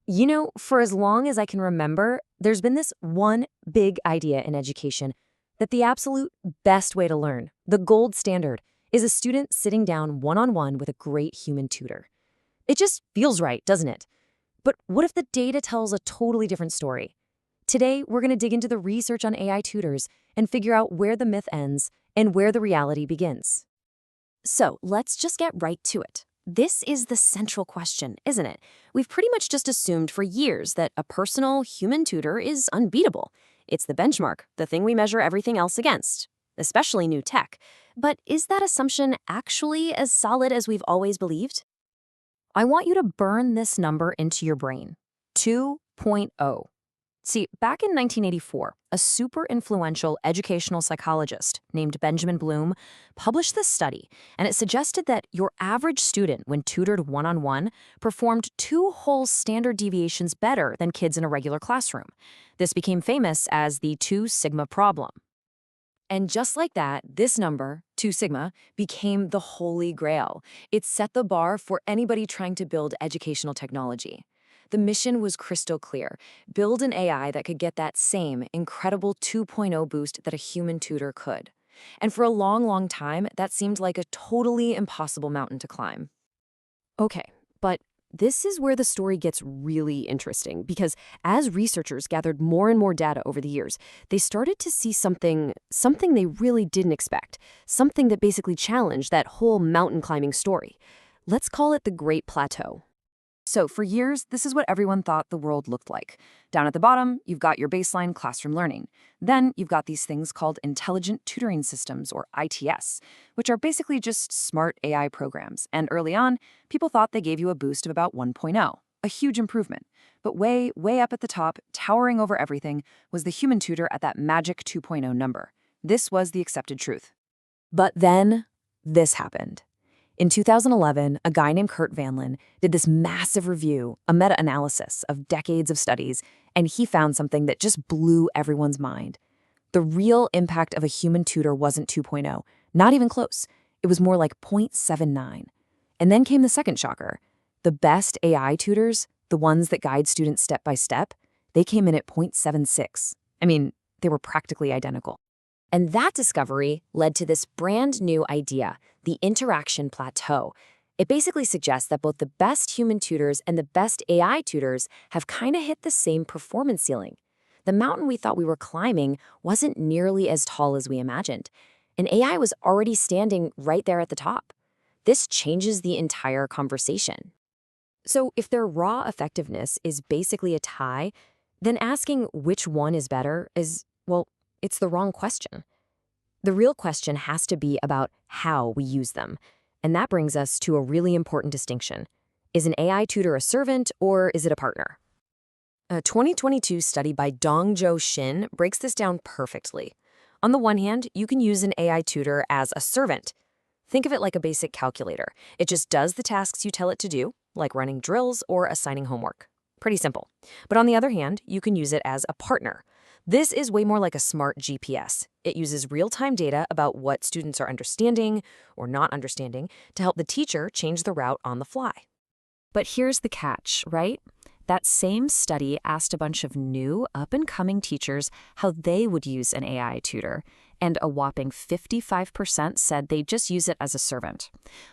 For as long as I can remember, there's been this one big idea in education that the absolute best way to learn, the gold standard, is a student sitting down one-on-one with a great human tutor. It just feels right, doesn't it? But what if the data tells a totally different story? Today, we're going to dig into the research on AI tutors and figure out where the myth ends and where the reality begins. So let's just get right to it. This is the central question, isn't it? We've pretty much just assumed for years that a personal human tutor is unbeatable. It's the benchmark, the thing we measure everything else against, especially new tech. But is that assumption actually as solid as we've always believed? I want you to burn this number into your brain. 2.0. See, back in 1984, a super influential educational psychologist named Benjamin Bloom published this study, and it suggested that your average student, when tutored one-on-one, performed 2 whole standard deviations better than kids in a regular classroom. This became famous as the 2 sigma problem. And just like that, this number, 2 sigma, became the holy grail. It set the bar for anybody trying to build educational technology. The mission was crystal clear: build an AI that could get that same incredible 2.0 boost that a human tutor could. And for a long, long time, that seemed like a totally impossible mountain to climb. Okay, but this is where the story gets really interesting because as researchers gathered more and more data over the years, they started to see something they really didn't expect, something that basically challenged that whole mountain climbing story. Let's call it the Great Plateau. So for years, this is what everyone thought the world looked like. Down at the bottom, you've got your baseline classroom learning. Then you've got these things called Intelligent Tutoring Systems, or ITS, which are basically just smart AI programs. And early on, people thought they gave you a boost of about 1.0, a huge improvement. But way, way up at the top, towering over everything, was the human tutor at that magic 2.0 number. This was the accepted truth. But then, this happened. In 2011, a guy named Kurt Vanlin did this massive review, a meta-analysis of decades of studies, and he found something that just blew everyone's mind. The real impact of a human tutor wasn't 2.0, not even close. It was more like 0.79. And then came the second shocker. The best AI tutors, the ones that guide students step by step, they came in at 0.76. I mean, they were practically identical. And that discovery led to this brand new idea, the interaction plateau. It basically suggests that both the best human tutors and the best AI tutors have kind of hit the same performance ceiling. The mountain we thought we were climbing wasn't nearly as tall as we imagined, and AI was already standing right there at the top. This changes the entire conversation. So if their raw effectiveness is basically a tie, then asking which one is better is, well, it's the wrong question. The real question has to be about how we use them. And that brings us to a really important distinction. Is an AI tutor a servant or is it a partner? A 2022 study by Dongjo Shin breaks this down perfectly. On the one hand, you can use an AI tutor as a servant. Think of it like a basic calculator. It just does the tasks you tell it to do, like running drills or assigning homework. Pretty simple. But on the other hand, you can use it as a partner. This is way more like a smart GPS. It uses real-time data about what students are understanding or not understanding to help the teacher change the route on the fly. But here's the catch, right? That same study asked a bunch of new, up-and-coming teachers how they would use an AI tutor, and a whopping 55% said they'd just use it as a servant.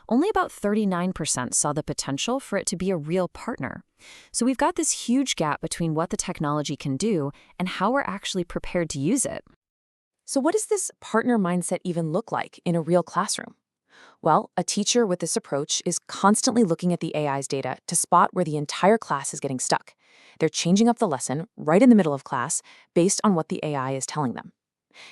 Only about 39% saw the potential for it to be a real partner. So we've got this huge gap between what the technology can do and how we're actually prepared to use it. So what does this partner mindset even look like in a real classroom? Well, a teacher with this approach is constantly looking at the AI's data to spot where the entire class is getting stuck. They're changing up the lesson right in the middle of class based on what the AI is telling them.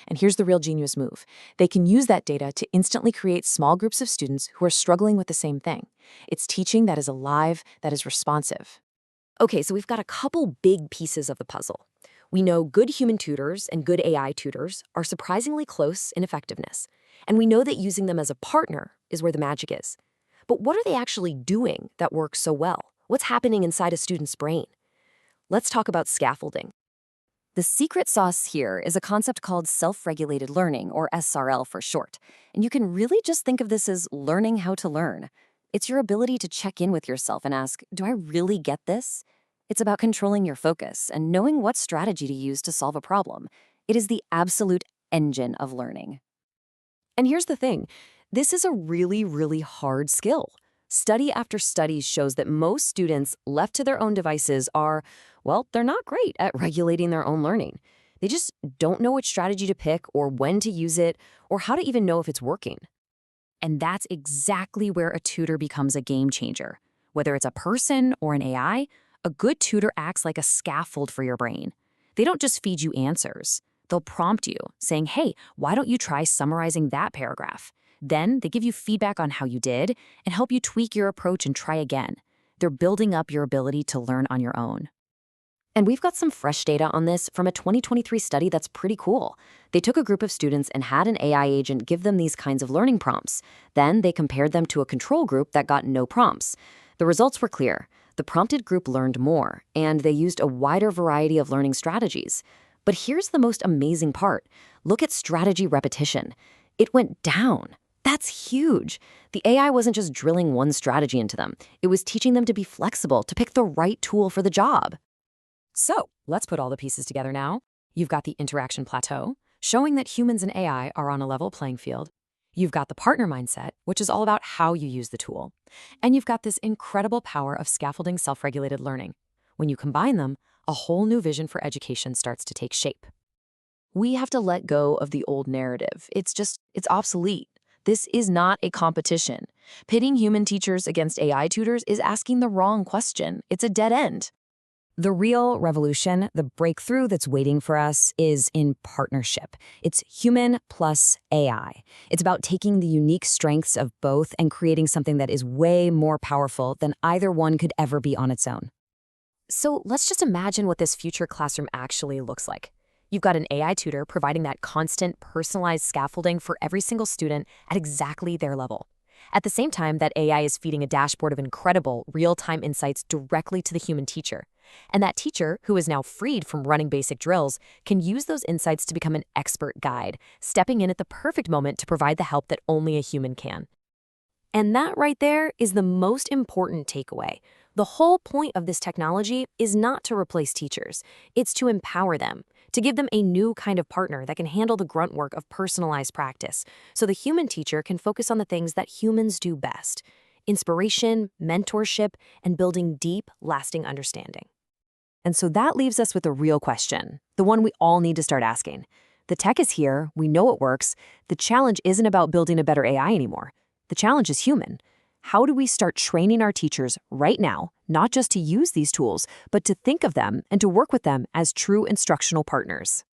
And here's the real genius move. They can use that data to instantly create small groups of students who are struggling with the same thing. It's teaching that is alive, that is responsive. Okay, so we've got a couple big pieces of the puzzle. We know good human tutors and good AI tutors are surprisingly close in effectiveness. And we know that using them as a partner is where the magic is. But what are they actually doing that works so well? What's happening inside a student's brain? Let's talk about scaffolding. The secret sauce here is a concept called self-regulated learning, or SRL for short. And you can really just think of this as learning how to learn. It's your ability to check in with yourself and ask, do I really get this? It's about controlling your focus and knowing what strategy to use to solve a problem. It is the absolute engine of learning. And here's the thing, this is a really, really hard skill. Study after study shows that most students left to their own devices are, well, they're not great at regulating their own learning. They just don't know which strategy to pick or when to use it or how to even know if it's working. And that's exactly where a tutor becomes a game changer. Whether it's a person or an AI, a good tutor acts like a scaffold for your brain. They don't just feed you answers. They'll prompt you, saying, hey, why don't you try summarizing that paragraph? Then they give you feedback on how you did and help you tweak your approach and try again. They're building up your ability to learn on your own. And we've got some fresh data on this from a 2023 study that's pretty cool. They took a group of students and had an AI agent give them these kinds of learning prompts. Then they compared them to a control group that got no prompts. The results were clear. The prompted group learned more, and they used a wider variety of learning strategies. But here's the most amazing part. Look at strategy repetition. It went down. That's huge. The AI wasn't just drilling one strategy into them. It was teaching them to be flexible, to pick the right tool for the job. So let's put all the pieces together now. You've got the interaction plateau, showing that humans and AI are on a level playing field. You've got the partner mindset, which is all about how you use the tool. And you've got this incredible power of scaffolding self-regulated learning. When you combine them, a whole new vision for education starts to take shape. We have to let go of the old narrative. It's obsolete. This is not a competition. Pitting human teachers against AI tutors is asking the wrong question. It's a dead end. The real revolution, the breakthrough that's waiting for us, is in partnership. It's human plus AI. It's about taking the unique strengths of both and creating something that is way more powerful than either one could ever be on its own. So let's just imagine what this future classroom actually looks like. You've got an AI tutor providing that constant, personalized scaffolding for every single student at exactly their level. At the same time, that AI is feeding a dashboard of incredible, real-time insights directly to the human teacher. And that teacher, who is now freed from running basic drills, can use those insights to become an expert guide, stepping in at the perfect moment to provide the help that only a human can. And that right there is the most important takeaway. The whole point of this technology is not to replace teachers. It's to empower them, to give them a new kind of partner that can handle the grunt work of personalized practice, so the human teacher can focus on the things that humans do best: inspiration, mentorship, and building deep, lasting understanding. And so that leaves us with a real question, the one we all need to start asking. The tech is here, we know it works. The challenge isn't about building a better AI anymore. The challenge is human. How do we start training our teachers right now, not just to use these tools, but to think of them and to work with them as true instructional partners?